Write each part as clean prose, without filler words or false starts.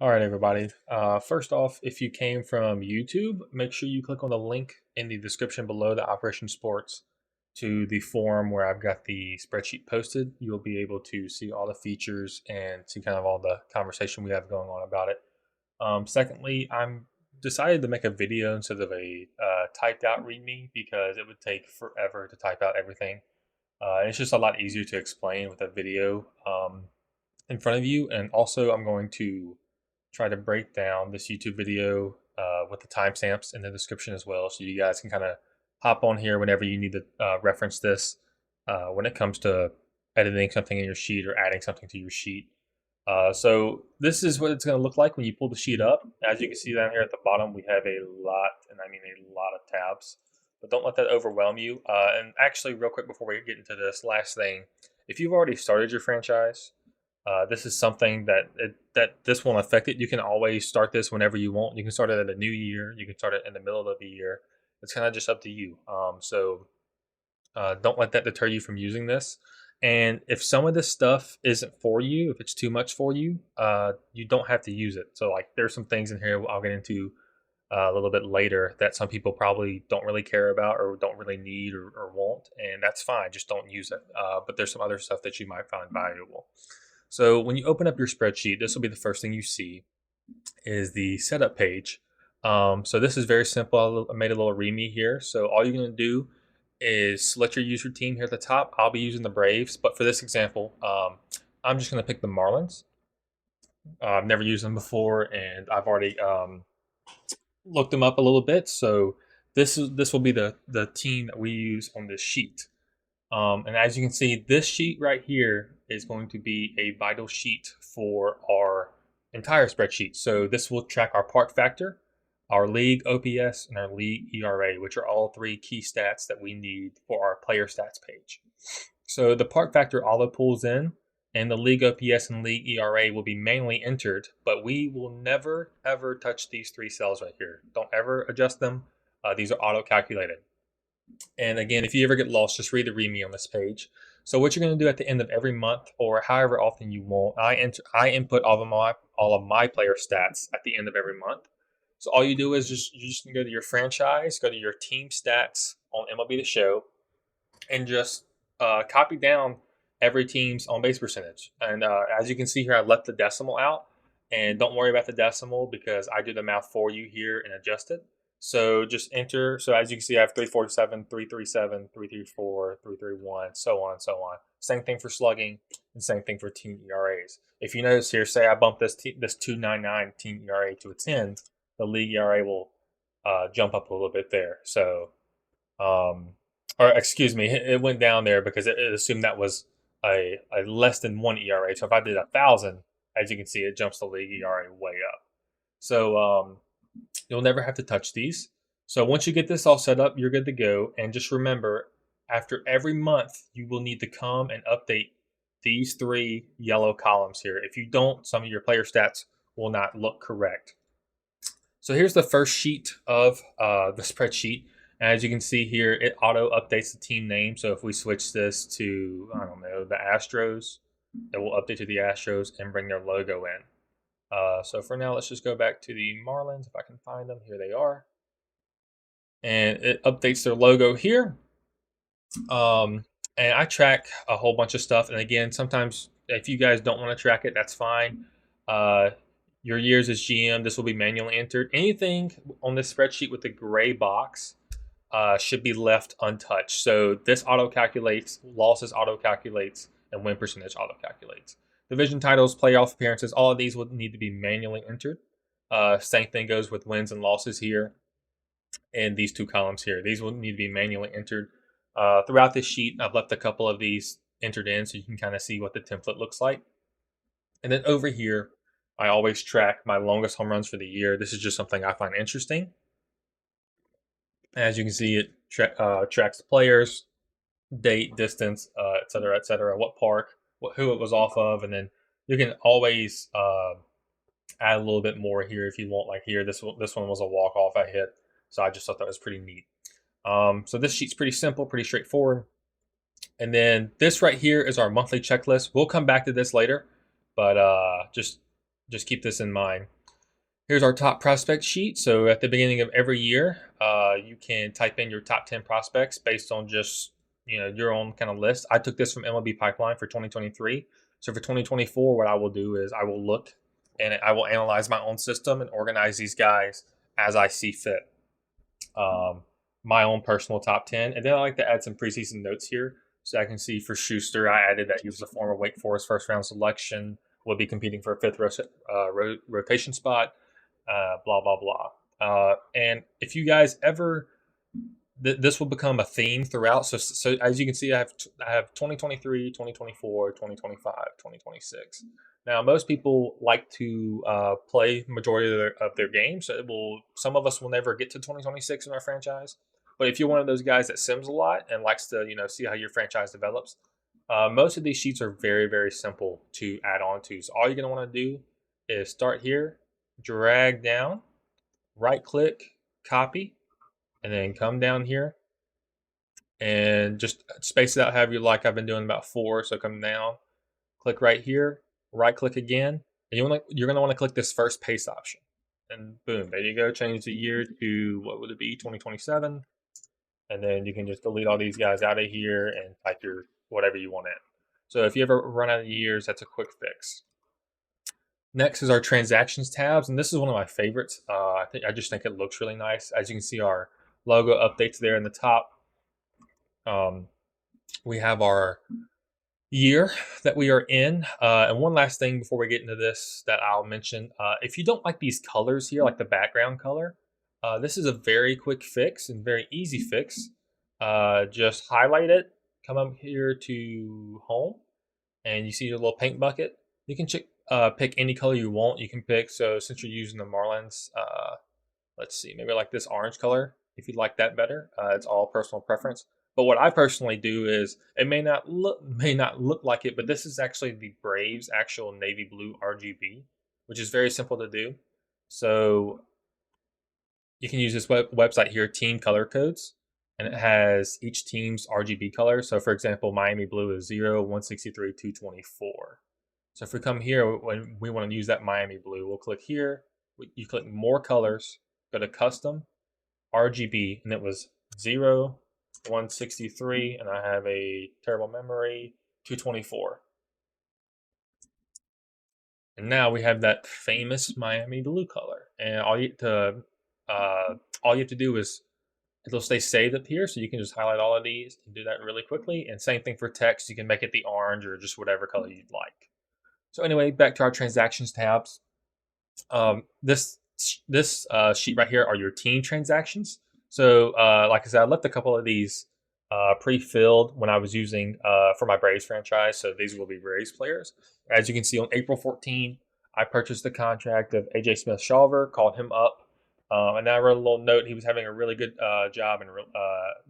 All right, everybody. First off, if you came from YouTube, make sure you click on the link in the description below the Operation Sports to the forum where I've got the spreadsheet posted. You'll be able to see all the features and see kind of all the conversation we have going on about it. Secondly, I'm decided to make a video instead of a typed out README because it would take forever to type out everything. It's just a lot easier to explain with a video in front of you. And also, I'm going to try to break down this YouTube video with the timestamps in the description as well, so you guys can kind of hop on here whenever you need to reference this when it comes to editing something in your sheet or adding something to your sheet. So this is what it's going to look like when you pull the sheet up. As you can see down here at the bottom, we have a lot, and I mean a lot of tabs. But don't let that overwhelm you. And actually, real quick before we get into this last thing, if you've already started your franchise, this is something that this won't affect it. You can always start this whenever you want. You can start it at a new year. You can start it in the middle of the year. It's kind of just up to you. Don't let that deter you from using this. And if some of this stuff isn't for you, if it's too much for you, you don't have to use it. So like there's some things in here I'll get into a little bit later that some people probably don't really care about or don't really need or want, and that's fine. Just don't use it. But there's some other stuff that you might find valuable. So when you open up your spreadsheet, this will be the first thing you see is the setup page. So this is very simple. I made a little README here. So all you're going to do is select your user team here at the top. I'll be using the Braves, but for this example, I'm just going to pick the Marlins. I've never used them before, and I've already looked them up a little bit. So this will be the team that we use on this sheet. And as you can see, this sheet right here is going to be a vital sheet for our entire spreadsheet. So this will track our part factor, our league OPS, and our league ERA, which are all three key stats that we need for our player stats page. So the part factor auto pulls in, and the league OPS and league ERA will be manually entered, but we will never, ever touch these three cells right here. Don't ever adjust them. These are auto-calculated. And again, if you ever get lost, just read the README on this page. So what you're going to do at the end of every month, or however often you want, I input all of my player stats at the end of every month. So all you do is you just go to your franchise, go to your team stats on MLB The Show, and just copy down every team's on base percentage. And as you can see here, I left the decimal out, and don't worry about the decimal because I do the math for you here and adjust it. So just enter. So as you can see, I have 347, 337, 334, 331, so on and so on. Same thing for slugging and same thing for team ERAs. If you notice here, say I bump this 299 team ERA to a 10, the league ERA will jump up a little bit there. So, or excuse me, it went down there because it assumed that was a less than 1 ERA. So if I did 1,000, as you can see, it jumps the league ERA way up. So you'll never have to touch these. So once you get this all set up, you're good to go. And just remember, after every month, you will need to come and update these three yellow columns here. If you don't, some of your player stats will not look correct. So here's the first sheet of the spreadsheet. As you can see here, it auto updates the team name. So if we switch this to, I don't know, the Astros, it will update to the Astros and bring their logo in. So for now, let's just go back to the Marlins. If I can find them, here they are. And it updates their logo here. And I track a whole bunch of stuff. And again, sometimes if you guys don't want to track it, that's fine. Your years as GM, this will be manually entered. Anything on this spreadsheet with the gray box should be left untouched. So this auto-calculates, losses auto-calculates, and win percentage auto-calculates. Division titles, playoff appearances, all of these will need to be manually entered. Same thing goes with wins and losses here and these two columns here. These will need to be manually entered. Throughout this sheet, I've left a couple of these entered in so you can kind of see what the template looks like. And then over here, I always track my longest home runs for the year. This is just something I find interesting. As you can see, it tracks the players, date, distance, et cetera, what park, who it was off of, and then you can always add a little bit more here if you want. Like here, this one was a walk-off I hit, so I just thought that was pretty neat. So this sheet's pretty simple, pretty straightforward. And then this right here is our monthly checklist. We'll come back to this later, but just just keep this in mind. Here's our top prospect sheet. So at the beginning of every year, you can type in your top 10 prospects based on just your own kind of list. I took this from MLB Pipeline for 2023. So for 2024, what I will do is I will look and I will analyze my own system and organize these guys as I see fit. My own personal top 10. And then I like to add some preseason notes here. So I can see for Schuster, I added that he was a former Wake Forest first round selection, will be competing for a fifth rotation spot, blah, blah, blah. And if you guys ever, this will become a theme throughout. So as you can see, I have 2023, 2024, 2025, 2026. Now, most people like to play majority of their games. So some of us will never get to 2026 in our franchise. But if you're one of those guys that sims a lot and likes to, see how your franchise develops, most of these sheets are very, very simple to add on to. So all you're going to want to do is start here, drag down, right click, copy, and then come down here and just space it out however you like. I've been doing about 4, so come down, click right here, right click again, and you're going to want to click this first paste option. And boom, there you go. Change the year to, what would it be, 2027. And then you can just delete all these guys out of here and type your whatever you want in. So if you ever run out of years, that's a quick fix. Next is our transactions tabs, and this is one of my favorites. I just think it looks really nice. As you can see, our logo updates there in the top. We have our year that we are in. And one last thing before we get into this that I'll mention. If you don't like these colors here, like the background color, this is a very quick fix and very easy fix. Just highlight it, come up here to home, and you see your little paint bucket. You can pick any color you want. You can pick, so since you're using the Marlins, let's see, maybe like this orange color, if you'd like that better. It's all personal preference. But what I personally do is, it may not look like it, but this is actually the Braves actual navy blue RGB, which is very simple to do. So you can use this website here, Team Color Codes, and it has each team's RGB color. So for example, Miami blue is 0, 163, 224. So if we come here, when we want to use that Miami blue, we'll click here. You click more colors, go to custom, RGB, and it was 0, 163, and I have a terrible memory, 224. And now we have that famous Miami blue color. And all you have to do is, it'll stay saved up here, so you can just highlight all of these and do that really quickly. And same thing for text, you can make it the orange or just whatever color you'd like. So anyway, back to our transactions tabs. This sheet right here are your team transactions. So like I said, I left a couple of these pre-filled when I was using for my Braves franchise. So these will be Braves players. As you can see, on April 14, I purchased the contract of AJ Smith-Shawver, called him up. And then I wrote a little note. He was having a really good job and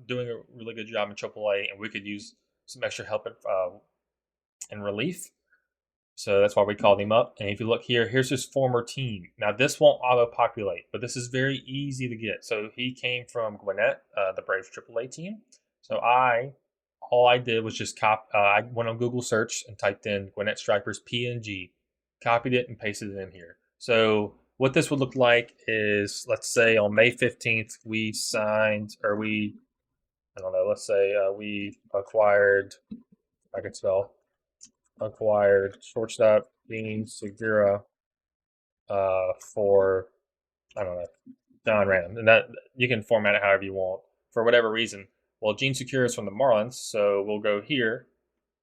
doing a really good job in AAA, and we could use some extra help in relief. So that's why we called him up. And if you look here, here's his former team. Now, this won't auto-populate, but this is very easy to get. So he came from Gwinnett, the Braves AAA team. So all I did was just I went on Google search and typed in Gwinnett Stripers PNG, copied it, and pasted it in here. So what this would look like is, let's say on May 15th, we signed, or I don't know, let's say we acquired, I can spell, acquired shortstop Dean Segura for, I don't know, John Random. And that, you can format it however you want for whatever reason. Well, Gene Segura is from the Marlins, so we'll go here.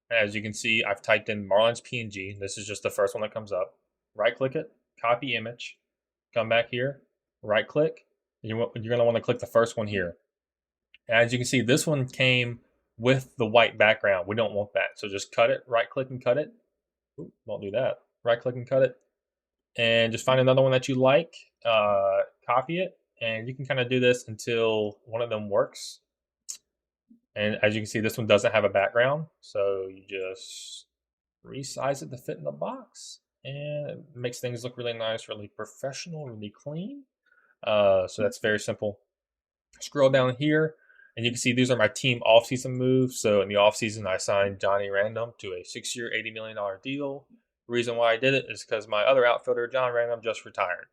As you can see, I've typed in Marlins PNG. This is just the first one that comes up. Right click it, copy image, come back here, right click. You're going to want to click the first one here. As you can see, this one came with the white background. We don't want that. So just cut it, right click and cut it. Ooh, don't do that. Right click and cut it. And just find another one that you like, copy it, and you can kind of do this until one of them works. And as you can see, this one doesn't have a background. So you just resize it to fit in the box. And it makes things look really nice, really professional, really clean. So that's very simple. Scroll down here, and you can see these are my team offseason moves. So in the offseason, I signed Johnny Random to a 6-year, $80 million deal. The reason why I did it is because my other outfielder, John Random, just retired.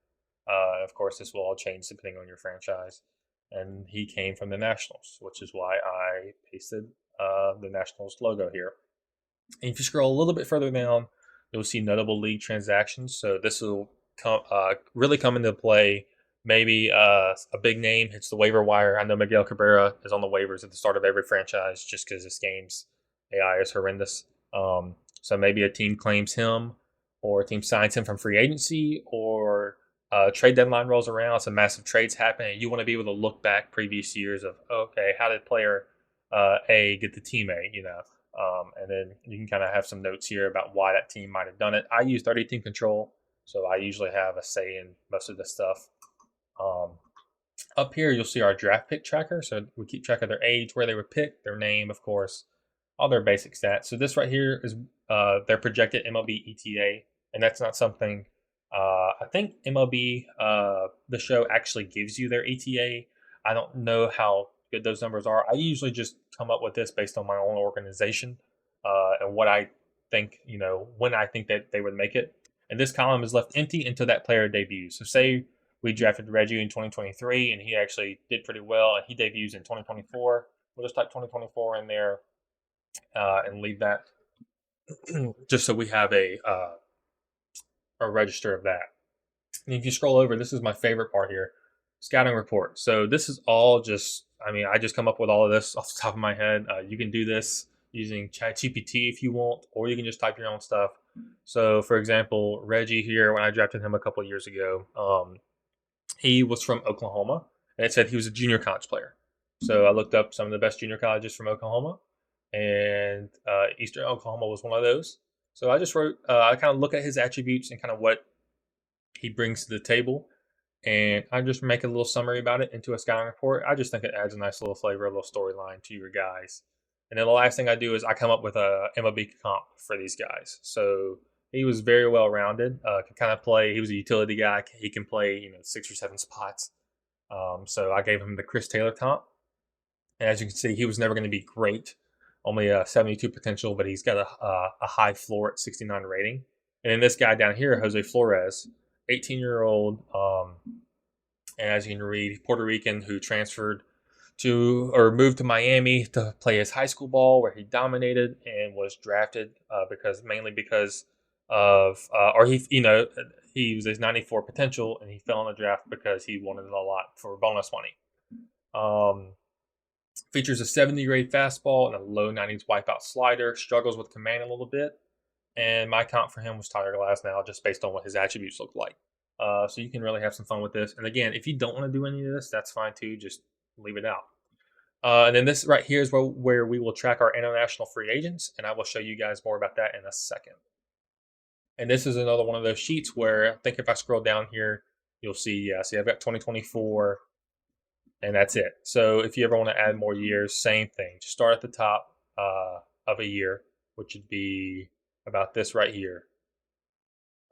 Of course, this will all change depending on your franchise. And he came from the Nationals, which is why I pasted the Nationals logo here. And if you scroll a little bit further down, you'll see notable league transactions. So this will really come into play. Maybe a big name hits the waiver wire. I know Miguel Cabrera is on the waivers at the start of every franchise just because this game's AI is horrendous. So maybe a team claims him, or a team signs him from free agency, or trade deadline rolls around. Some massive trades happen, and you want to be able to look back previous years of, okay, how did player A get to team A? And then you can kind of have some notes here about why that team might have done it. I use 30 team control, so I usually have a say in most of this stuff. Up here, you'll see our draft pick tracker. So we keep track of their age, where they were picked, their name, of course, all their basic stats. So this right here is their projected MLB ETA, and that's not something. I think MLB, the show, actually gives you their ETA. I don't know how good those numbers are. I usually just come up with this based on my own organization and what I think, when I think that they would make it. And this column is left empty until that player debuts. So say we drafted Reggie in 2023 and he actually did pretty well and he debuts in 2024. We'll just type 2024 in there and leave that just so we have a register of that. And if you scroll over, this is my favorite part here, scouting report. So this is all just, I just come up with all of this off the top of my head. You can do this using ChatGPT if you want, or you can just type your own stuff. So for example, Reggie here, when I drafted him a couple of years ago, he was from Oklahoma, and it said he was a junior college player. So I looked up some of the best junior colleges from Oklahoma, and Eastern Oklahoma was one of those. So I just wrote, I kind of look at his attributes and kind of what he brings to the table, and I just make a little summary about it into a scouting report. I just think it adds a nice little flavor, a little storyline to your guys. And then the last thing I do is I come up with a MLB comp for these guys. So he was very well rounded. Could kind of play. He was a utility guy. He can play 6 or 7 spots. So I gave him the Chris Taylor comp. And as you can see, he was never going to be great. Only a 72 potential, but he's got a high floor at 69 rating. And then this guy down here, Jose Flores, 18-year-old, and as you can read, Puerto Rican who transferred to or moved to Miami to play his high school ball, where he dominated and was drafted mainly because of he was his 94 potential and he fell in the draft because he wanted a lot for bonus money. Features a 70 grade fastball and a low 90s wipeout slider. Struggles with command a little bit. And my comp for him was Tyler Glasnow, just based on what his attributes look like. So you can really have some fun with this. And again, if you don't want to do any of this, that's fine too. Just leave it out. And then this right here is where we will track our international free agents. And I will show you guys more about that in a second. And this is another one of those sheets where I think if I scroll down here, you'll see, see, I've got 2024. And that's it. So if you ever want to add more years, same thing. Just start at the top of a year, which would be about this right here.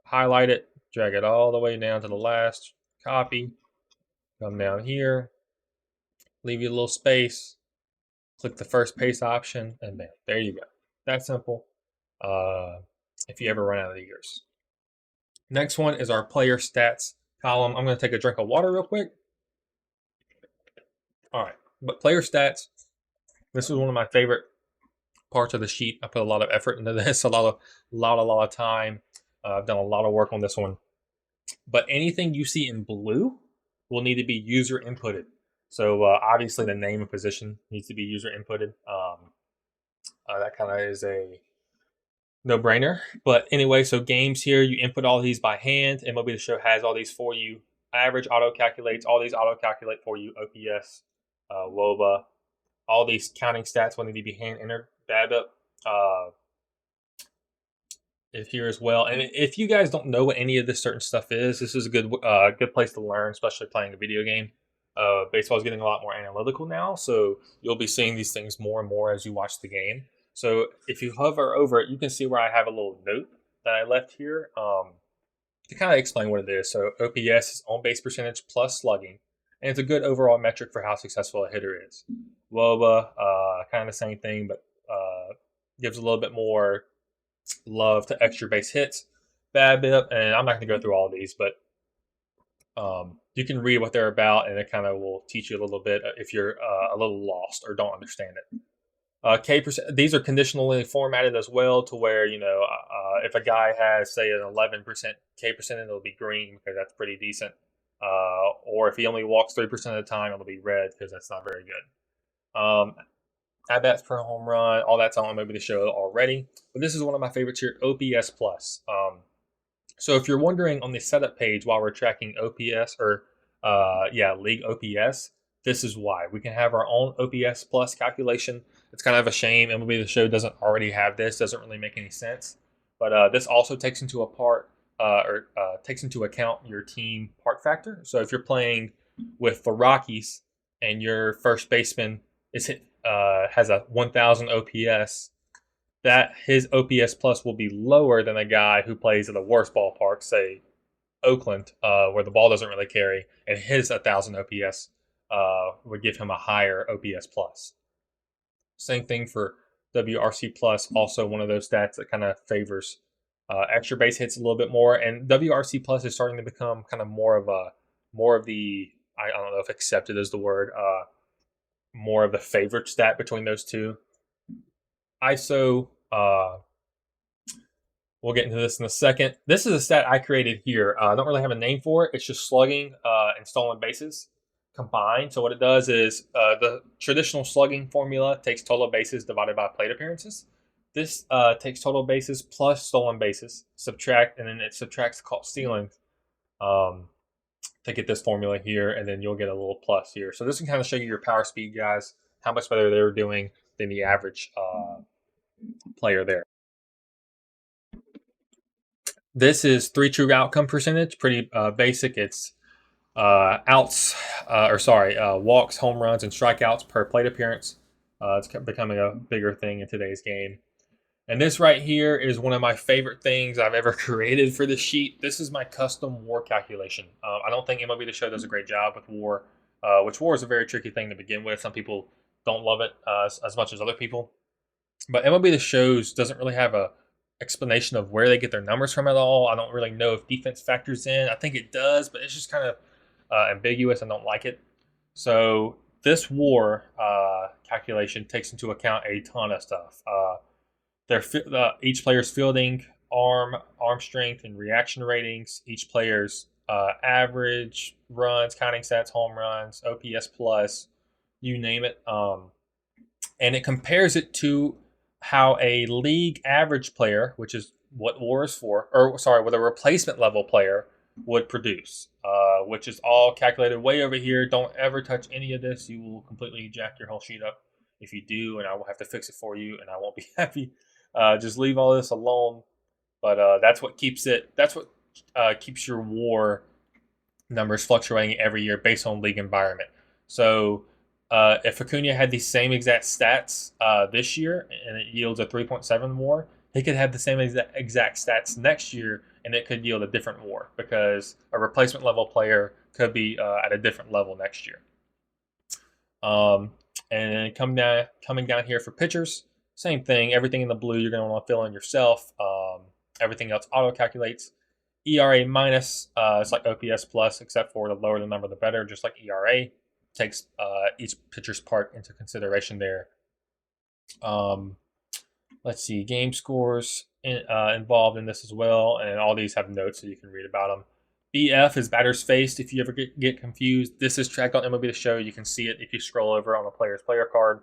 Highlight it, drag it all the way down to the last, copy, come down here, leave you a little space, click the first paste option, and bam, there you go. That simple. If you ever run out of the years. Next one is our player stats column. I'm going to take a drink of water real quick. All right, but player stats, this is one of my favorite parts of the sheet. I put a lot of effort into this, a lot of time. I've done a lot of work on this one. But anything you see in blue will need to be user inputted. So obviously the name and position needs to be user inputted. That kind of is a no-brainer. But anyway, so games here, you input all these by hand. MLB The Show has all these for you. Average auto-calculates. All these auto-calculate for you. OPS, WOBA, all these counting stats will need to be hand-entered. BABIP is here as well. And if you guys don't know what any of this certain stuff is, this is a good place to learn, especially playing a video game. Baseball is getting a lot more analytical now, so you'll be seeing these things more and more as you watch the game. So if you hover over it, you can see where I have a little note that I left here to kind of explain what it is. So OPS is on base percentage plus slugging, and it's a good overall metric for how successful a hitter is. WOBA, kind of the same thing, but gives a little bit more love to extra base hits. BABIP, and I'm not going to go through all of these, but you can read what they're about, and it kind of will teach you a little bit if you're a little lost or don't understand it. K percent. These are conditionally formatted as well, to where if a guy has say an 11% K percent, it'll be green because that's pretty decent. Or if he only walks 3% of the time, it'll be red because that's not very good. At bats per home run, all that's on maybe the show already. But this is one of my favorites here, OPS plus. So if you're wondering on the setup page while we're tracking OPS or league OPS, this is why. We can have our own OPS plus calculation. It's kind of a shame MLB The Show doesn't already have this. Doesn't really make any sense. But this also takes into takes into account your team park factor. So if you're playing with the Rockies and your first baseman has a 1,000 OPS, that his OPS plus will be lower than a guy who plays at a worse ballpark, say Oakland, where the ball doesn't really carry, and his 1,000 OPS would give him a higher OPS plus. Same thing for WRC plus, also one of those stats that kind of favors extra base hits a little bit more, and WRC plus is starting to become kind of more of the I don't know if accepted is the word, more of the favorite stat between those two. ISO, we'll get into this in a second. This is a stat I created here. I don't really have a name for it. It's just slugging and stolen bases combined. So what it does is the traditional slugging formula takes total bases divided by plate appearances. This takes total bases plus stolen bases, and then it subtracts caught stealing to get this formula here, and then you'll get a little plus here. So this can kind of show you your power speed guys, how much better they're doing than the average player there. This is 3 true outcome percentage, pretty basic. It's walks, home runs, and strikeouts per plate appearance. It's becoming a bigger thing in today's game. And this right here is one of my favorite things I've ever created for this sheet. This is my custom WAR calculation. I don't think MLB The Show does a great job with WAR, which WAR is a very tricky thing to begin with. Some people don't love it as much as other people. But MLB The Shows doesn't really have a explanation of where they get their numbers from at all. I don't really know if defense factors in. I think it does, but it's just kind of ambiguous. I don't like it. So this WAR calculation takes into account a ton of stuff. Each player's fielding, arm strength, and reaction ratings. Each player's average runs, counting stats, home runs, OPS plus, you name it. And it compares it to how a league average player, which is what WAR is for, what a replacement level player would produce, which is all calculated way over here. Don't ever touch any of this. You will completely jack your whole sheet up if you do, and I will have to fix it for you, and I won't be happy. Just leave all this alone. But that's what keeps keeps your WAR numbers fluctuating every year based on league environment. So if Acuna had these same exact stats this year and it yields a 3.7 WAR, he could have the same exact stats next year and it could yield a different WAR because a replacement level player could be at a different level next year. And then coming down here for pitchers, same thing. Everything in the blue you're going to want to fill in yourself. Everything else auto calculates. ERA minus, it's like OPS plus, except for the lower the number, the better, just like ERA. Takes each pitcher's part into consideration there. Let's see, game scores involved in this as well, and all these have notes so you can read about them. BF is batters faced. If you ever get confused, this is tracked on MLB The Show. You can see it if you scroll over on the player's player card.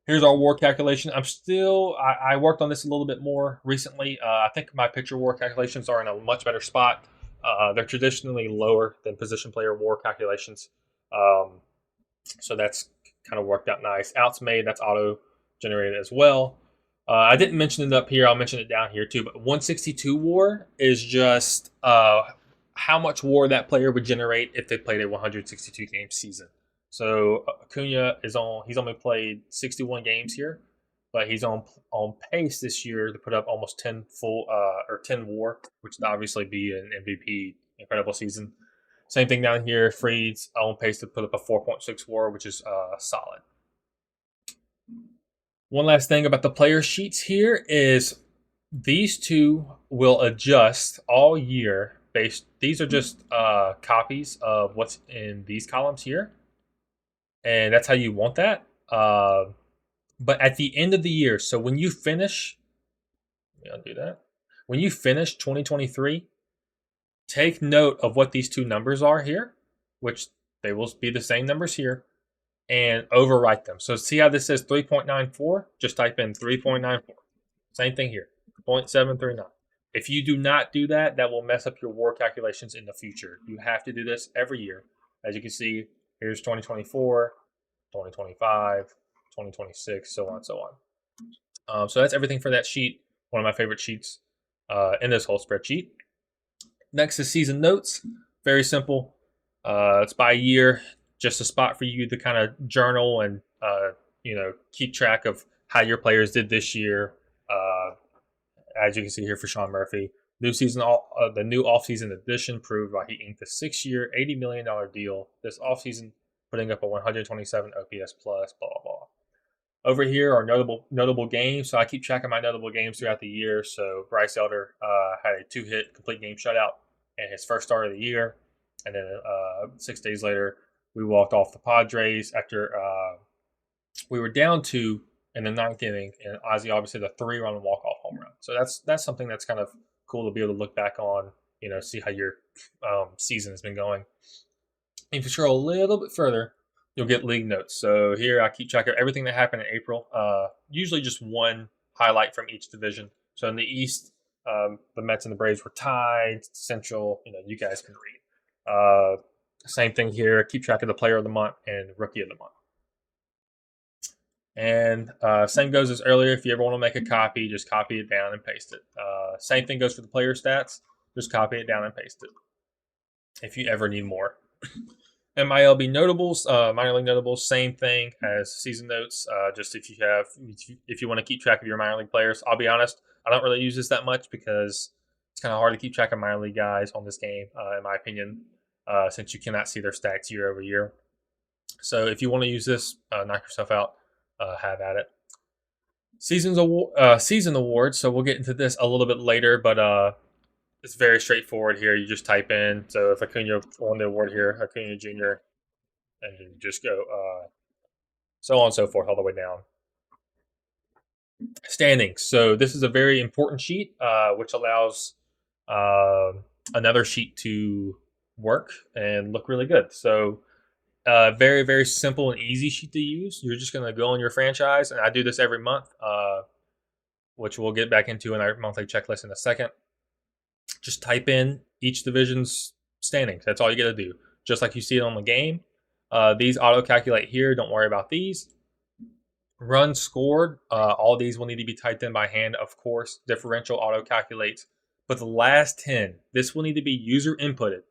Here's our WAR calculation. I worked on this a little bit more recently. I think my pitcher WAR calculations are in a much better spot. They're traditionally lower than position player WAR calculations. So that's kind of worked out nice. Outs made, that's auto generated as well. I didn't mention it up here. I'll mention it down here too. But 162 WAR is just how much WAR that player would generate if they played a 162 game season. So Acuna he's only played 61 games here, but he's on pace this year to put up almost 10 WAR, which would obviously be an MVP incredible season. Same thing down here. Fried's on pace to put up a 4.6 WAR, which is solid. One last thing about the player sheets here is These two will adjust all year based. These are just copies of what's in these columns here, and that's how you want that. But at the end of the year, so when you finish, I'll do that. When you finish 2023, take note of what these two numbers are here, which they will be the same numbers here, and overwrite them. So see how this says 3.94? Just type in 3.94. Same thing here, 0.739. If you do not do that, that will mess up your WAR calculations in the future. You have to do this every year. As you can see, here's 2024, 2025, 2026, so on and so on. So that's everything for that sheet. One of my favorite sheets in this whole spreadsheet. Next is season notes. Very simple. It's by year, just a spot for you to kind of journal and keep track of how your players did this year. As you can see here for Sean Murphy, the new offseason edition proved why he inked a 6-year, $80 million deal this offseason, putting up a 127 OPS plus. Blah blah blah. Over here are notable games. So I keep track of my notable games throughout the year. So Bryce Elder had a 2-hit complete game shutout in his first start of the year. And then 6 days later, we walked off the Padres after we were down 2 in the 9th inning. And Ozzie obviously had a 3-run walk-off home run. So that's something that's kind of cool to be able to look back on, see how your season has been going. If you scroll a little bit further, you'll get league notes. So here I keep track of everything that happened in April. Usually just one highlight from each division. So in the East, the Mets and the Braves were tied. Central, you guys can read. Same thing here. Keep track of the player of the month and rookie of the month. And same goes as earlier. If you ever want to make a copy, just copy it down and paste it. Same thing goes for the player stats. Just copy it down and paste it if you ever need more. MLB notables, minor league notables, same thing as season notes. Just if you want to keep track of your minor league players. I'll be honest, I don't really use this that much because it's kind of hard to keep track of minor league guys on this game, in my opinion, since you cannot see their stats year over year. So if you want to use this, knock yourself out. Have at it. Season awards. So we'll get into this a little bit later, but it's very straightforward here. You just type in. So if Acuna won the award here, Acuna Jr., and you just go so on and so forth all the way down. Standings. So this is a very important sheet, which allows another sheet to work and look really good. So very, very simple and easy sheet to use. You're just going to go on your franchise, and I do this every month, which we'll get back into in our monthly checklist in a second. Just type in each division's standings. That's all you got to do. Just like you see it on the game. These auto-calculate here. Don't worry about these. Runs scored. All these will need to be typed in by hand, of course. Differential auto-calculates. But the last 10, this will need to be user inputted.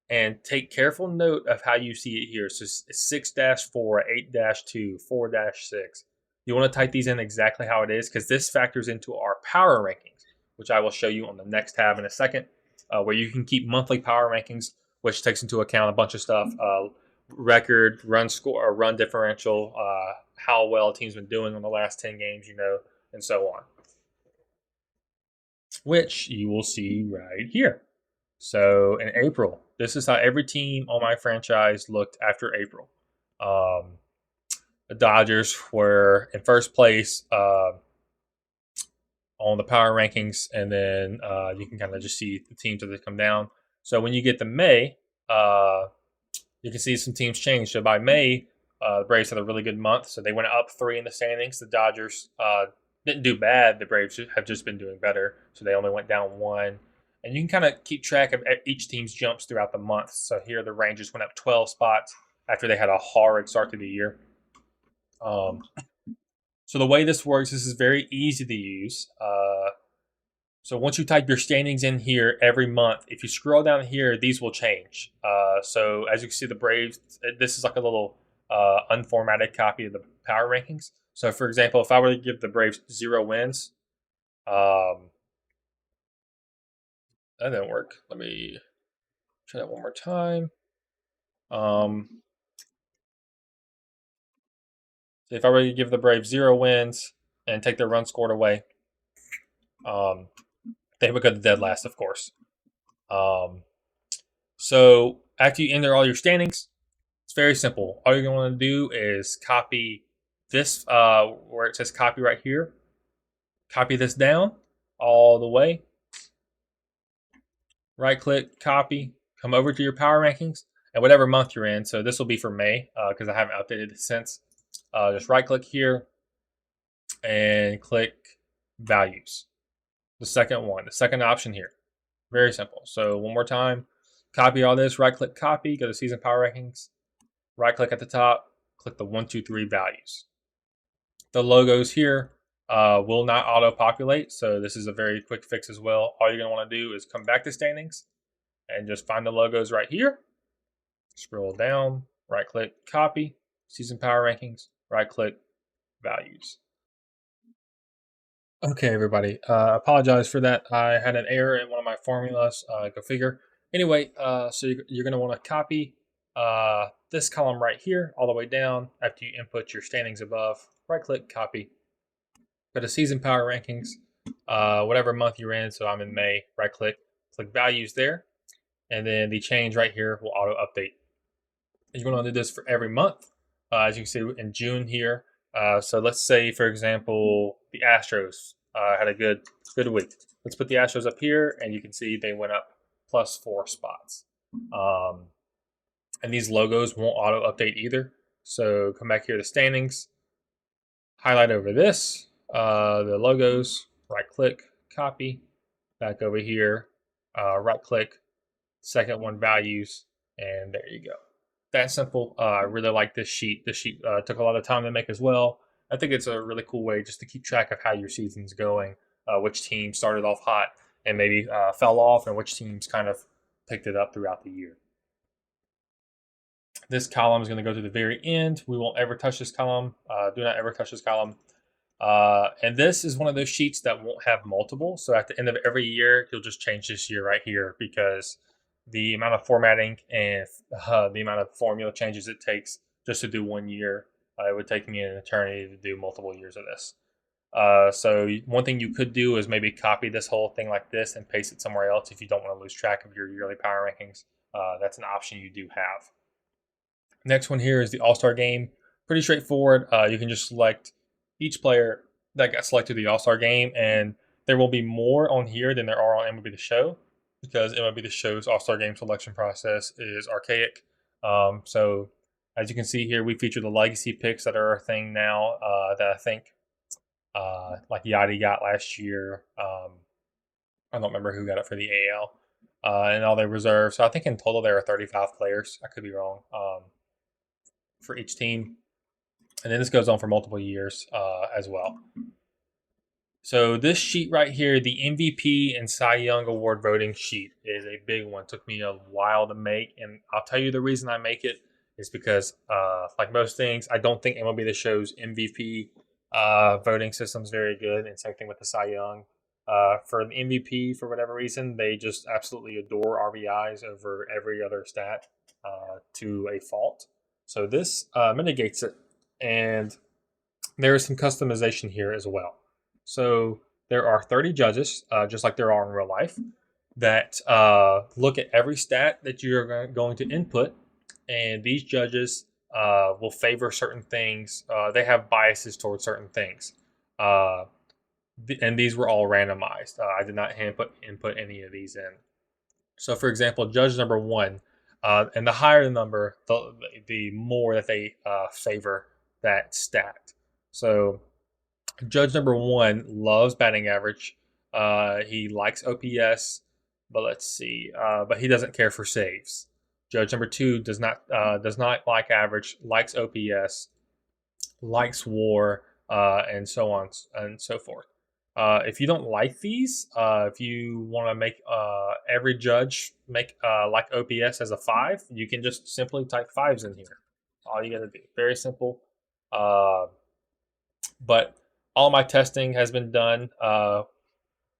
And take careful note of how you see it here. So 6-4, 8-2, 4-6. You want to type these in exactly how it is because this factors into our power rankings, which I will show you on the next tab in a second, where you can keep monthly power rankings, which takes into account a bunch of stuff, record, run score, or run differential, how well a team's been doing on the last 10 games, and so on, which you will see right here. So in April, this is how every team on my franchise looked after April. The Dodgers were in first place on the power rankings, and then you can kind of just see the teams as they come down. So when you get to May, you can see some teams change. So by May, the Braves had a really good month, so they went up 3 in the standings. The Dodgers didn't do bad. The Braves have just been doing better, so they only went down 1. And you can kind of keep track of each team's jumps throughout the month. So here the Rangers went up 12 spots after they had a horrid start to the year. So the way this works, this is very easy to use. So once you type your standings in here every month, if you scroll down here, these will change. So as you can see, the Braves, this is like a little unformatted copy of the power rankings. So for example, if I were to give the Braves 0 wins, that didn't work. Let me try that one more time. If I were to give the Braves 0 wins and take their run scored away, They would go to dead last, of course. So after you enter all your standings, it's very simple. All you're going to want to do is copy this, where it says copy right here. Copy this down all the way. Right click, copy, come over to your power rankings, and whatever month you're in. So this will be for May because I haven't updated it since. Just right click here and click values. The second option here. Very simple. So one more time, copy all this, right click copy, go to season power rankings, right click at the top, click the 1, 2, 3 values. The logos here will not auto populate, so this is a very quick fix as well. All you're going to want to do is come back to standings and just find the logos right here. Scroll down, right click copy, season power rankings, right click values. Okay, everybody. Apologize for that. I had an error in one of my formulas. Go figure. Anyway, so you're going to want to copy this column right here all the way down after you input your standings above. Right click, copy. Go to season power rankings, whatever month you're in. So I'm in May. Right click, click values there. And then the change right here will auto update. You're going to do this for every month. As you can see in June here. So let's say, for example, the Astros had a good week. Let's put the Astros up here, and you can see they went up +4 spots. And these logos won't auto update either. So come back here to standings, highlight over this, the logos, right click, copy, back over here, right click, second one values, and there you go. That simple. I really like this sheet. This sheet took a lot of time to make as well. I think it's a really cool way just to keep track of how your season's going, which team started off hot and maybe fell off, and which teams kind of picked it up throughout the year. This column is going to go to the very end. We won't ever touch this column. Do not ever touch this column. And this is one of those sheets that won't have multiple. So at the end of every year, you'll just change this year right here because the amount of formatting and the amount of formula changes it takes just to do 1 year, it would take me an eternity to do multiple years of this. So one thing you could do is maybe copy this whole thing like this and paste it somewhere else if you don't want to lose track of your yearly power rankings. That's an option you do have. Next one here is the All-Star game. Pretty straightforward. You can just select each player that got selected to the All-Star game, and there will be more on here than there are on MLB The Show, because MLB The Show's All-Star Game selection process is archaic. So as you can see here, we feature the legacy picks that are a thing now that I think like Yachty got last year. I don't remember who got it for the AL. And all their reserves. So I think in total there are 35 players. I could be wrong. For each team. And then this goes on for multiple years as well. So this sheet right here, the MVP and Cy Young Award voting sheet, is a big one. It took me a while to make, and I'll tell you the reason I make it is because, like most things, I don't think MLB The Show's MVP voting system is very good, and same thing with the Cy Young. For an MVP, for whatever reason, they just absolutely adore RBIs over every other stat to a fault. So this mitigates it, and there is some customization here as well. So there are 30 judges, just like there are in real life, that look at every stat that you're going to input, and these judges will favor certain things. They have biases towards certain things, and these were all randomized. I did not input any of these in. So, for example, judge number 1. And the higher the number, the more that they favor that stat. So judge number 1 loves batting average. He likes OPS, but let's see. But he doesn't care for saves. Judge number 2 does not like average, likes OPS, likes WAR, and so on and so forth. If you don't like these, if you want to make every judge make like OPS as a 5, you can just simply type 5s in here. All you got to do. Very simple. But all my testing has been done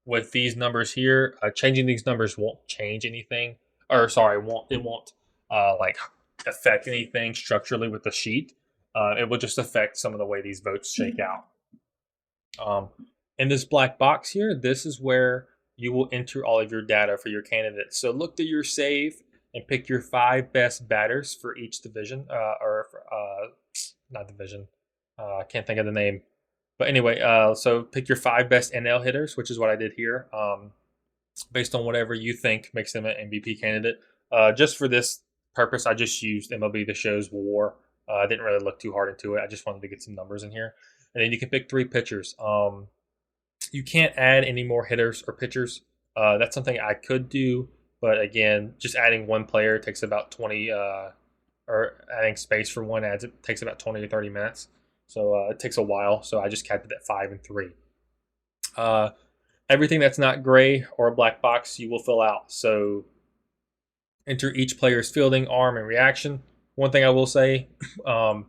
with these numbers here. Changing these numbers won't change anything. Or sorry, it won't like affect anything structurally with the sheet. It will just affect some of the way these votes shake out. In this black box here, this is where you will enter all of your data for your candidates. So look through your save and pick your 5 best batters for each division, not division. I can't think of the name. But anyway, so pick your 5 best NL hitters, which is what I did here, based on whatever you think makes them an MVP candidate. Just for this purpose, I just used MLB The Show's WAR. I didn't really look too hard into it. I just wanted to get some numbers in here. And then you can pick 3 pitchers. You can't add any more hitters or pitchers. That's something I could do, but again, just adding one player takes about 20, or adding space for one adds it takes about 20 to 30 minutes. So it takes a while. So I just capped it at 5 and 3. Everything that's not gray or a black box, you will fill out. So enter each player's fielding, arm, and reaction. One thing I will say, I'll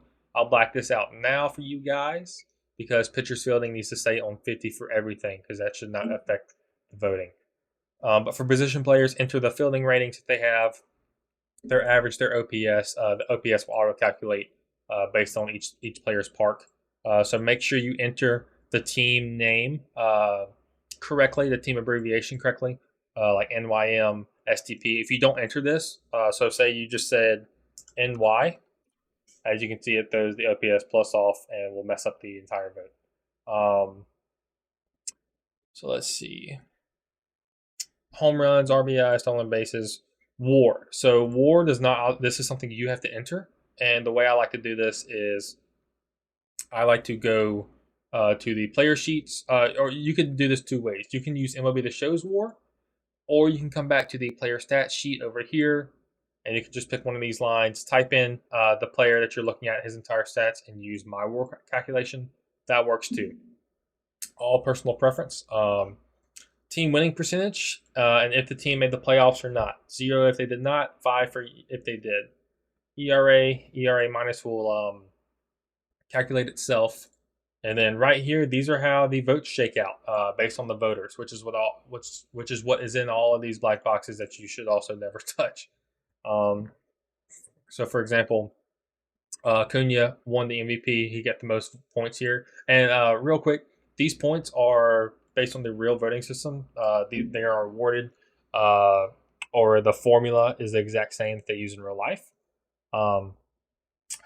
black this out now for you guys because pitcher's fielding needs to stay on 50 for everything because that should not affect the voting. But for position players, enter the fielding ratings that they have, their average, their OPS. The OPS will auto-calculate based on each player's park. So make sure you enter the team name correctly, the team abbreviation correctly, like NYM, STP. If you don't enter this, so say you just said NY, as you can see, it throws the OPS plus off and will mess up the entire vote. So let's see. Home runs, RBI, stolen bases, WAR. So WAR does not, this is something you have to enter. And the way I like to do this is I like to go to the player sheets, or you can do this 2 ways. You can use MLB The Show's WAR, or you can come back to the player stats sheet over here, and you can just pick one of these lines, type in the player that you're looking at, his entire stats, and use my WAR calculation. That works too. All personal preference. Team winning percentage, and if the team made the playoffs or not. 0 if they did not, 5 for if they did. ERA minus will calculate itself. And then right here, these are how the votes shake out based on the voters, which is what is in all of these black boxes that you should also never touch. So for example, Acuna won the MVP. He got the most points here. And real quick, these points are based on the real voting system. They are awarded, or the formula is the exact same that they use in real life.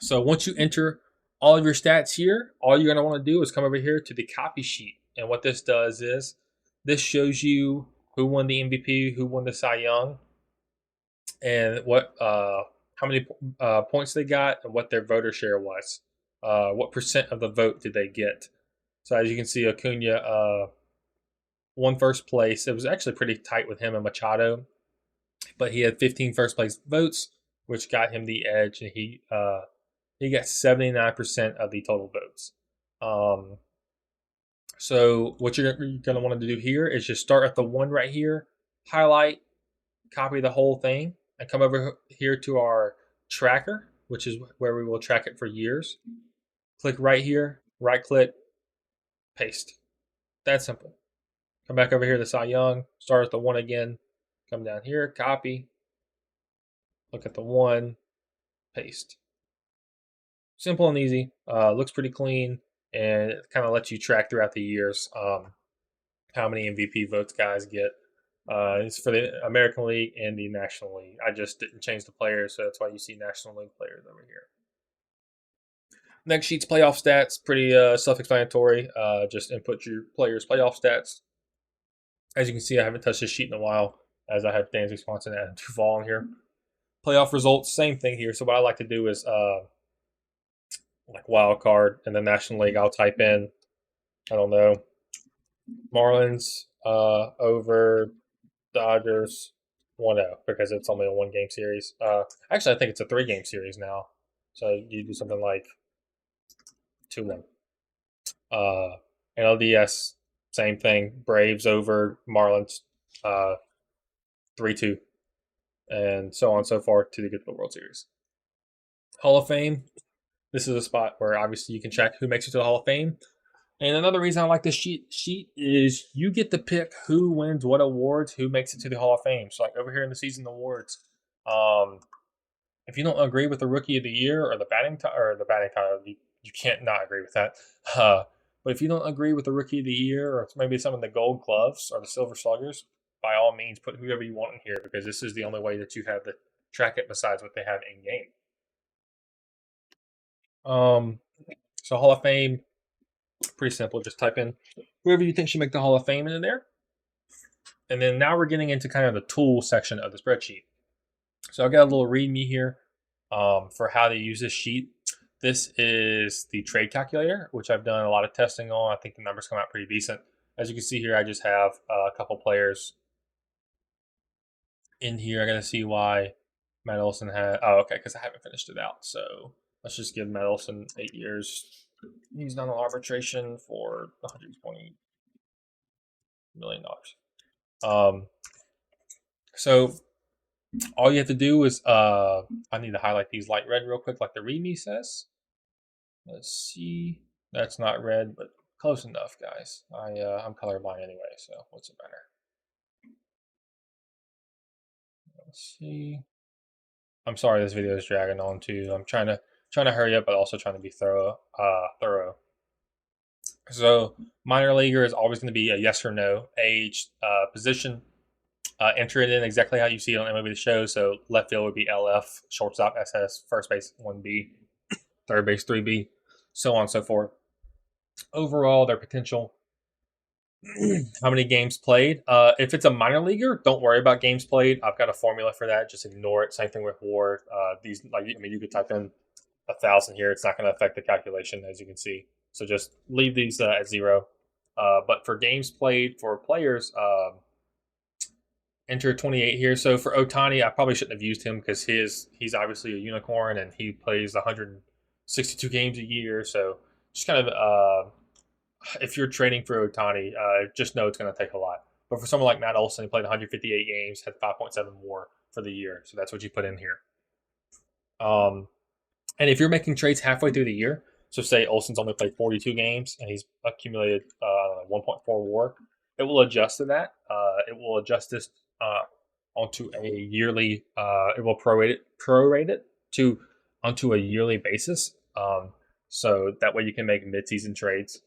So once you enter all of your stats here, all you're going to want to do is come over here to the copy sheet. And what this does is this shows you who won the MVP, who won the Cy Young, and what how many points they got, and what their voter share was. What percent of the vote did they get? So as you can see, Acuna won first place. It was actually pretty tight with him and Machado, but he had 15 first place votes, which got him the edge, and he got 79% of the total votes. So what you're going to want to do here is just start at the 1 right here, highlight, copy the whole thing, and come over here to our tracker, which is where we will track it for years. Click right here, right click, paste. That's simple. Come back over here to Cy Young, start at the 1 again, come down here, copy, look at the 1, paste. Simple and easy. Looks pretty clean, and it kind of lets you track throughout the years how many MVP votes guys get. It's for the American League and the National League. I just didn't change the players, so that's why you see National League players over here. Next sheet's playoff stats. Pretty self-explanatory. Just input your players' playoff stats. As you can see, I haven't touched this sheet in a while, as I have Dansby Swanson and Duvall in here. Playoff results, same thing here. So what I like to do is like wild card in the National League, I'll type in, I don't know, Marlins over Dodgers 1-0 because it's only a 1-game series. Actually, I think it's a 3-game series now. So you do something like 2-1. NLDS, same thing. Braves over Marlins 3-2. And so on and so forth to get to the World Series. Hall of Fame. This is a spot where obviously you can check who makes it to the Hall of Fame. And another reason I like this sheet is you get to pick who wins what awards, who makes it to the Hall of Fame. So like over here in the season awards, if you don't agree with the Rookie of the Year or the batting title, you can't not agree with that. But if you don't agree with the Rookie of the Year or maybe some of the Gold Gloves or the Silver Sluggers, by all means, put whoever you want in here because this is the only way that you have to track it besides what they have in game. So Hall of Fame, pretty simple. Just type in whoever you think should make the Hall of Fame into there. And then now we're getting into kind of the tool section of the spreadsheet. So I got a little README here for how to use this sheet. This is the trade calculator, which I've done a lot of testing on. I think the numbers come out pretty decent. As you can see here, I just have a couple players in here. I got to see why Matt Olson had. Oh, okay, because I haven't finished it out. So let's just give Matt Olson 8 years. He's not on arbitration for $120 million. So all you have to do is I need to highlight these light red real quick, like the README says. Let's see. That's not red, but close enough, guys. I'm colorblind anyway, so what's it matter? Let's see. I'm sorry this video is dragging on too. I'm trying to hurry up, but also trying to be thorough. So minor leaguer is always going to be a yes or no. Age, position, enter it in exactly how you see it on MLB The Show. So left field would be LF, shortstop SS, first base 1B, third base 3B, so on and so forth. Overall, their potential, how many games played. If it's a minor leaguer, don't worry about games played. I've got a formula for that. Just ignore it. Same thing with WAR. These, like, I mean, you could type in 1,000 here. It's not going to affect the calculation, as you can see. So just leave these at 0. But for games played for players, enter 28 here. So for Ohtani, I probably shouldn't have used him because he's obviously a unicorn and he plays 162 games a year. So just kind of if you're trading for Ohtani, just know it's going to take a lot. But for someone like Matt Olson, he played 158 games, had 5.7 WAR for the year. So that's what you put in here. And if you're making trades halfway through the year, so say Olson's only played 42 games and he's accumulated 1.4 WAR, it will adjust to that. It will adjust this onto a yearly. It will prorate it to onto a yearly basis. So that way you can make mid-season trades.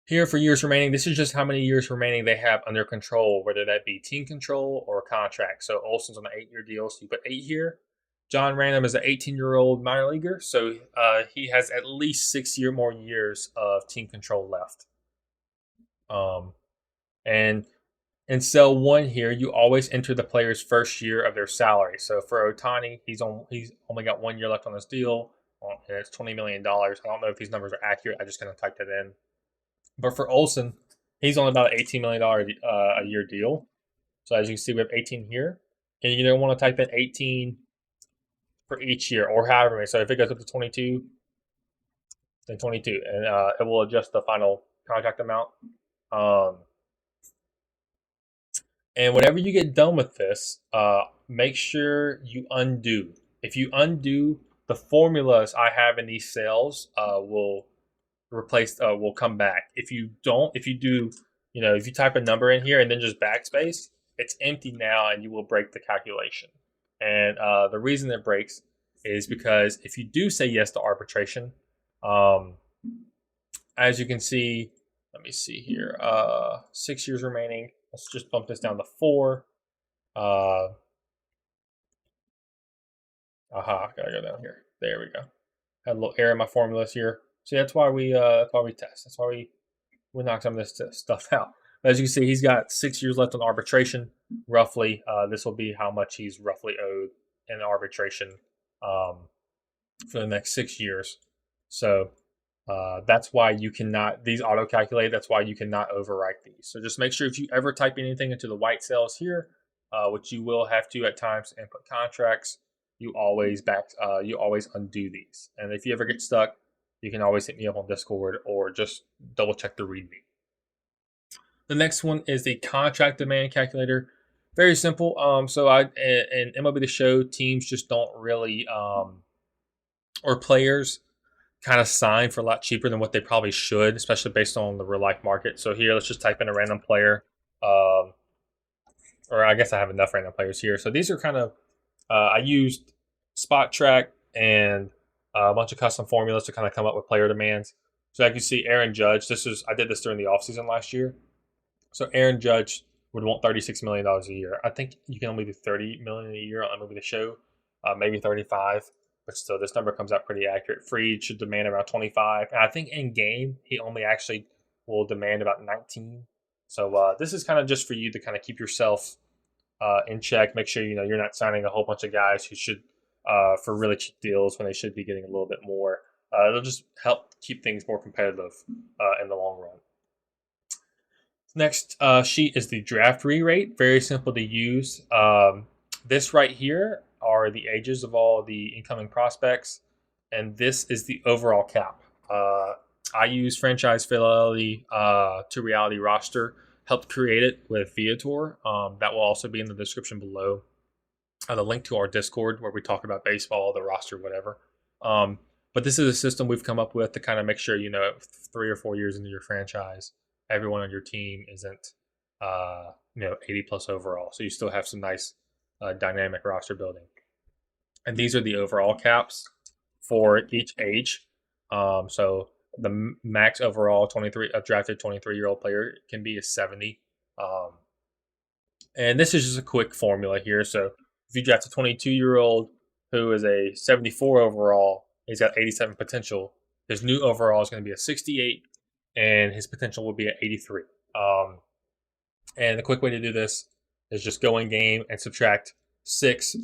Here for years remaining, this is just how many years remaining they have under control, whether that be team control or contract. So Olson's on an 8-year deal, so you put 8 here. John Random is an 18-year-old minor leaguer, so he has at least 6 more years of team control left. And in cell 1 here, you always enter the player's first year of their salary. So for Ohtani, he's only got 1 year left on his deal, and it's $20 million. I don't know if these numbers are accurate. I just kind of typed it in. But for Olson, he's on about an $18 million a year deal. So as you can see, we have 18 here. And you either want to type in 18 for each year or however many. So if it goes up to 22, then 22. And it will adjust the final contract amount. And whenever you get done with this, make sure you undo. If you undo, the formulas I have in these cells will come back. If you don't, if you do, if you type a number in here and then just backspace, it's empty now and you will break the calculation. And the reason it breaks is because if you do say yes to arbitration, as you can see, let me see here, 6 years remaining. Let's just bump this down to 4. Gotta go down here. There we go. Had a little error in my formulas here. See, that's why we test. That's why we knock some of this stuff out. But as you can see, he's got 6 years left on arbitration, roughly. This will be how much he's roughly owed in arbitration for the next 6 years. So that's why you cannot, these auto-calculate, that's why you cannot overwrite these. So just make sure if you ever type anything into the white cells here, which you will have to at times to input contracts, you always undo these. And if you ever get stuck, you can always hit me up on Discord or just double check the README. The next one is the contract demand calculator. Very simple. So in MLB The Show, teams just don't really, or players kind of sign for a lot cheaper than what they probably should, especially based on the real life market. So here, let's just type in a random player. Or I guess I have enough random players here. So these are kind of, I used Spot Track and a bunch of custom formulas to kind of come up with player demands. So I can see Aaron Judge. I did this during the offseason last year. So Aaron Judge would want $36 million a year. I think you can only do $30 million a year on movie the show, maybe 35. But still, this number comes out pretty accurate. Freed should demand around 25, and I think in game he only actually will demand about 19. So this is kind of just for you to kind of keep yourself in check. Make sure you're not signing a whole bunch of guys who should for really cheap deals when they should be getting a little bit more. It'll just help keep things more competitive in the long run. Next sheet is the draft re-rate. Very simple to use. This right here are the ages of all the incoming prospects, and this is the overall cap. I use Franchise Fidelity to Reality Roster. Helped create it with Viator. That will also be in the description below. The link to our Discord where we talk about baseball, the roster, whatever. But this is a system we've come up with to kind of make sure 3 or 4 years into your franchise, everyone on your team isn't 80 plus overall. So you still have some nice dynamic roster building. And these are the overall caps for each age. So the max overall drafted 23-year-old player can be a 70. And this is just a quick formula here. So if you draft a 22-year-old who is a 74 overall, he's got 87 potential. His new overall is going to be a 68, and his potential will be at 83. And the quick way to do this is just go in game and subtract 6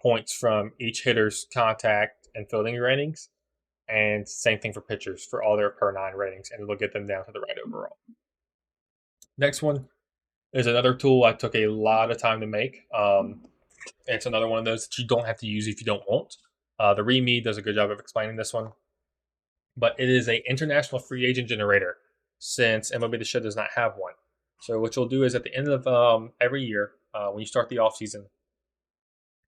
points from each hitter's contact and fielding ratings. And same thing for pitchers for all their per 9 ratings, and it'll get them down to the right overall. Next one is another tool I took a lot of time to make. It's another one of those that you don't have to use if you don't want. The ReMe does a good job of explaining this one. But it is an international free agent generator since MLB The Show does not have one. So what you'll do is at the end of every year, when you start the offseason,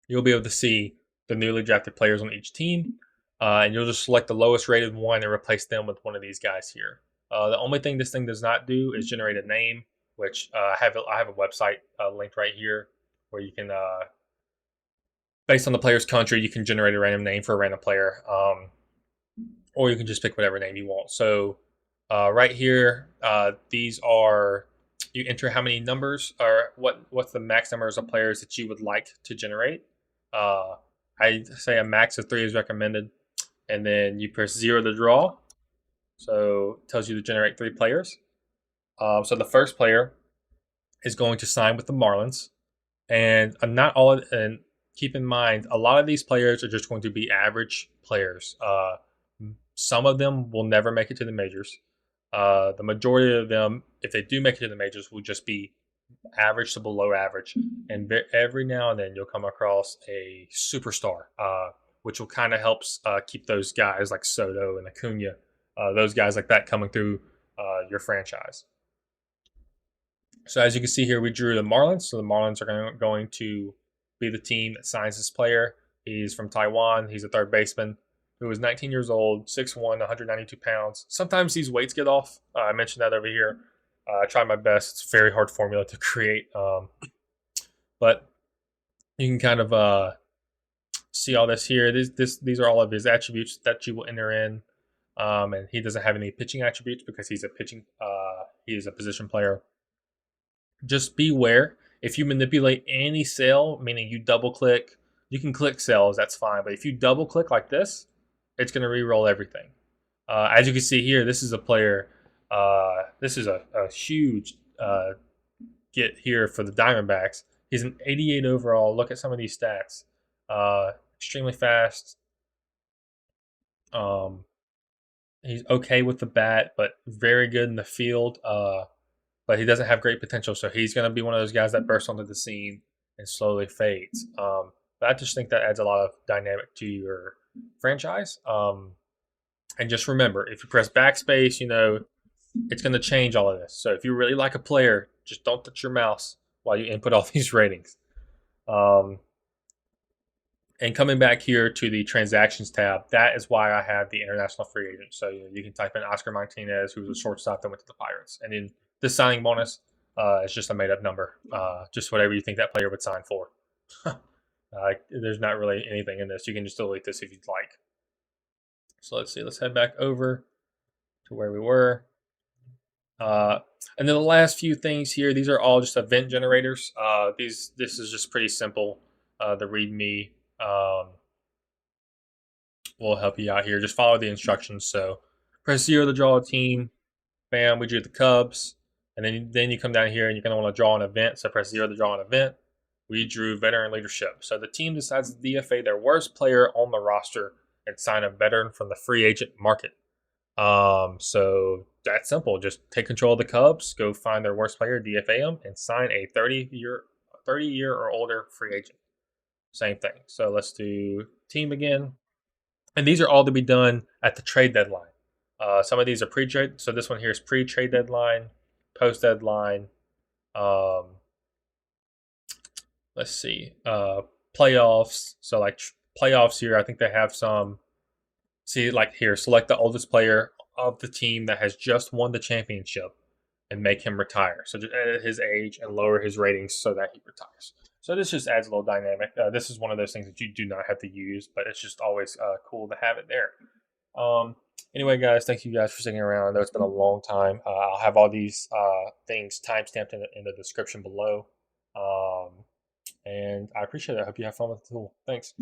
you'll be able to see the newly drafted players on each team, and you'll just select the lowest rated one and replace them with one of these guys here. The only thing this thing does not do is generate a name, which I have a website linked right here where you can, based on the player's country, you can generate a random name for a random player, or you can just pick whatever name you want. So right here, these are, you enter how many numbers or what's the max numbers of players that you would like to generate. I say a max of 3 is recommended, and then you press 0 to draw. So it tells you to generate 3 players. So the first player is going to sign with the Marlins, and and keep in mind, a lot of these players are just going to be average players. Some of them will never make it to the majors. The majority of them, if they do make it to the majors, will just be average to below average. And every now and then you'll come across a superstar, which will kind of help keep those guys like Soto and Acuna, those guys like that coming through your franchise. So as you can see here, we drew the Marlins. So the Marlins are going to be the team that signs this player. He's from Taiwan. He's a third baseman who is 19 years old, 6'1", 192 pounds. Sometimes these weights get off. I mentioned that over here. I try my best. It's a very hard formula to create. But you can kind of see all this here. These are all of his attributes that you will enter in. And he doesn't have any pitching attributes because he's a position player. Just beware. If you manipulate any cell, meaning you double click, you can click cells, that's fine. But if you double click like this, it's going to re-roll everything. As you can see here, this is a player. This is a huge get here for the Diamondbacks. He's an 88 overall. Look at some of these stats. Extremely fast. He's okay with the bat, but very good in the field. But he doesn't have great potential, so he's going to be one of those guys that bursts onto the scene and slowly fades. But I just think that adds a lot of dynamic to your franchise. And just remember, if you press backspace, it's going to change all of this. So if you really like a player, just don't touch your mouse while you input all these ratings. And coming back here to the transactions tab, that is why I have the international free agent. So you can type in Oscar Martinez, who's a shortstop that went to the Pirates. And then this signing bonus is just a made-up number, just whatever you think that player would sign for. There's not really anything in this. You can just delete this if you'd like. So let's see. Let's head back over to where we were. And then the last few things here, these are all just event generators. This is just pretty simple. The README will help you out here. Just follow the instructions. So press 0 to draw a team. Bam, we drew the Cubs. And then you come down here and you're going to want to draw an event. So press 0 to draw an event. We drew veteran leadership. So the team decides to DFA their worst player on the roster and sign a veteran from the free agent market. So that's simple. Just take control of the Cubs, go find their worst player, DFA them, and sign a 30-year or older free agent. Same thing. So let's do team again. And these are all to be done at the trade deadline. Some of these are pre-trade. So this one here is pre-trade deadline, post-deadline. Let's see. Playoffs. So like playoffs here, I think they have some. See, like here, select the oldest player of the team that has just won the championship and make him retire. So just edit his age and lower his ratings so that he retires. So this just adds a little dynamic. This is one of those things that you do not have to use, but it's just always cool to have it there. Anyway, guys, thank you guys for sticking around. I know it's been a long time. I'll have all these things timestamped in the description below. And I appreciate it. I hope you have fun with the tool. Thanks.